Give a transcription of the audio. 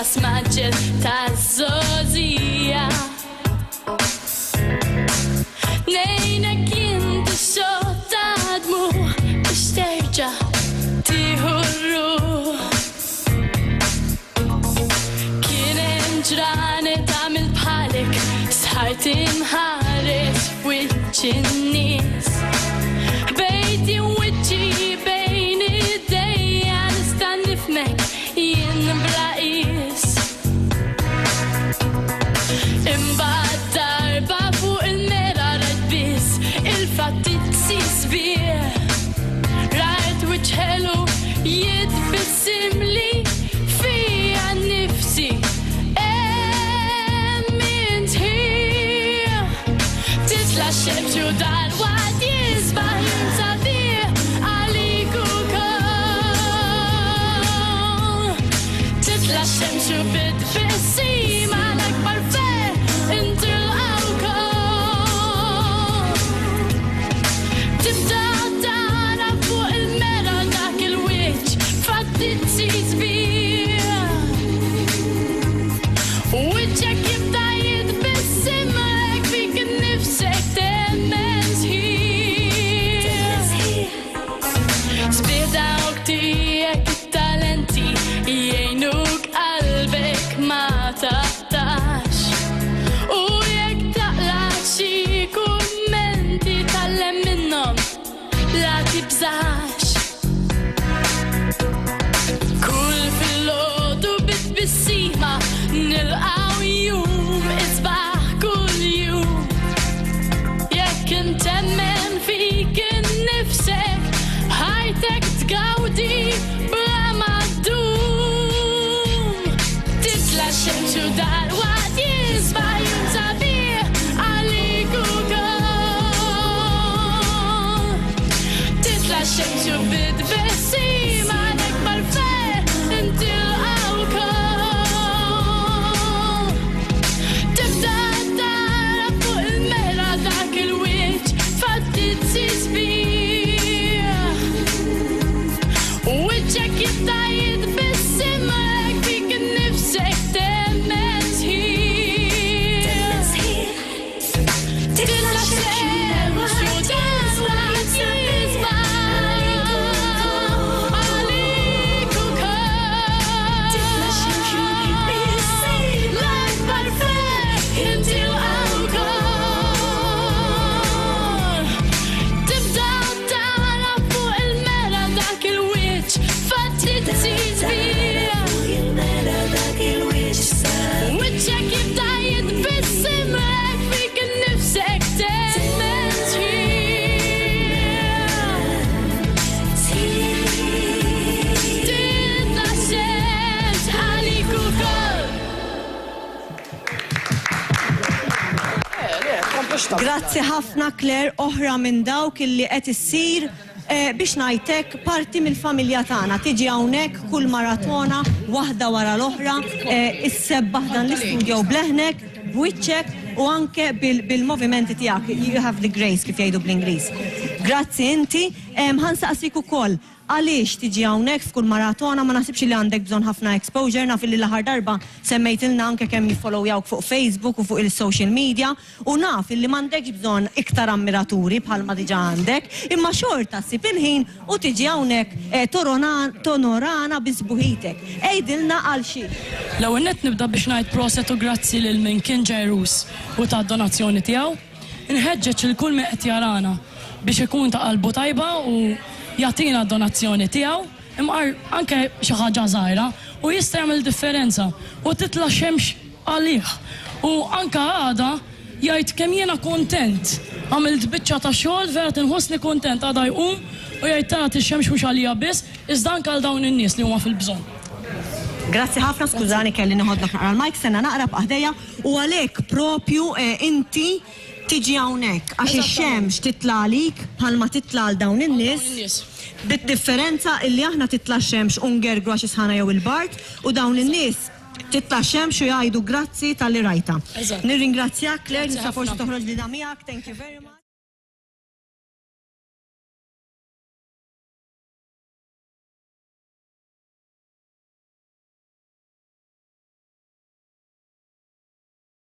smaġġel taż-żożija. Nejnek jinti xorta dmuħ biex terġa' tieħu r-ruħ. Kien hemm ġranet tagħmel bħalek sħart inħares f'wiċċ in-nies. Bejti wiċċi bejn id-dejja nista' nifhmek jien bla qies. Imbagħad darba fuq il-mera rajt biss il-fatti tsisbih. Rajt wiċċ ħelu jitbissim li fija nnifsi. Titla' xemx u dal-waqt jisbaħ jinsabih għalik ukoll. Titla' xemx u bit-bissim għal-akbar fer intilqaw ukoll. Tibda tara fuq il-mera dak il-wiċċ fatti tsisbih. Wiċċek jibda jitbissim għalek fik innifsek temmen sħiħ. Sbidawk tiegħek it-talenti jgħinuk qalbek ma taqtax. U jekk taqlaq xi kummenti tallem minnhom la tibżax. Kull filgħodu bit-bissima nilqgħu jum isbaħ kull jum. Jekk intemmen fik innifsek ħajtek tgawdi bla ma ddum. Titla' xemx u dalwaqt jisbaħ jinsabih għalik ukoll. Titla' xemx u bit-bissim għalek mal-fer intilqaw ukoll. Tibda tara fuq il-mera dak il-wiċċ fatti tsisbih. Wiċċek jibda jitbissim għalek fik innifsek temmen sħiħ. Titla' xemx u dalwaqt jisbaħ għalik ukoll. L-akbar fer intilqaw ukoll. Tibda tara fuq il-mera dak il-wiċċ fatti tsisbih. Wiċċek jibda jitbissim għalek fik innifsek temmen sħiħ. Titla' xemx għalik ukoll. Grazzi ħafna Claire, oħra minn dawk illi qed issir biex ngħidlek parti mill-familja tagħna. Tiġi hawnhekk kull maratona waħda wara l-oħra, issebbaħ dan l-istudio bleħnek, b'wiċċek u anke bil-movimenti tiegħek. You have the grace kif jgħidu bl-Ingliż. Grazzi inti, ħansaqsik ukoll għaliex tiġi hawnhekk f'kull maratona, ma naħsibx li għandek bżonn ħafna exposure, naf li l-aħħar darba semmejtilna anke kemm jiffollowjawk fuq Facebook u fuq il-social media u naf li m'għandekx bżonn iktar ammiraturi bħalma diġà għandek, imma xorta ssib il-ħin u tiġi hawnhekk tonorana biżbuħitek. Ejdilna għal xi. L-ewwel nett nibda biex ngħid proset u grazzi lil min kien ġerus u tad-donazzjoni tiegħu. Inħeġġeġ il kull min qed jarana biex ikun ta' qalbu tajba u jagħtina d-donazzjoni tiegħu, imma anke xi ħaġa żgħira u jista' jagħmel differenza u titla' xemx għalih. U anke għada jgħid kemm jiena kuntent. Għamilt biċċa ta' xogħol vera tinħossni kuntent għada jqum u jgħid tagħti x-xemx mhux għalija biss, iżda anke għal dawn in-nies li huma fil-bżonn. Grazzi ħafna, skużani kelli nieħodlok naqra l-mike, sena naqra b'aħdejja u għalhekk propju inti tiġi hawnhekk għax ix-xemx titla' għalik bħalma titla' għal dawn in-nies. Bid-differenza illi aħna titla' x-xemx ungergru għax isħana jew il-Bart u dawn in-nies titla' x-xemx u jgħidu grazzi tal-li rajta. Nirringrazzjak Claire, nisa forsi toħroġ li miegħek. Thank you very much.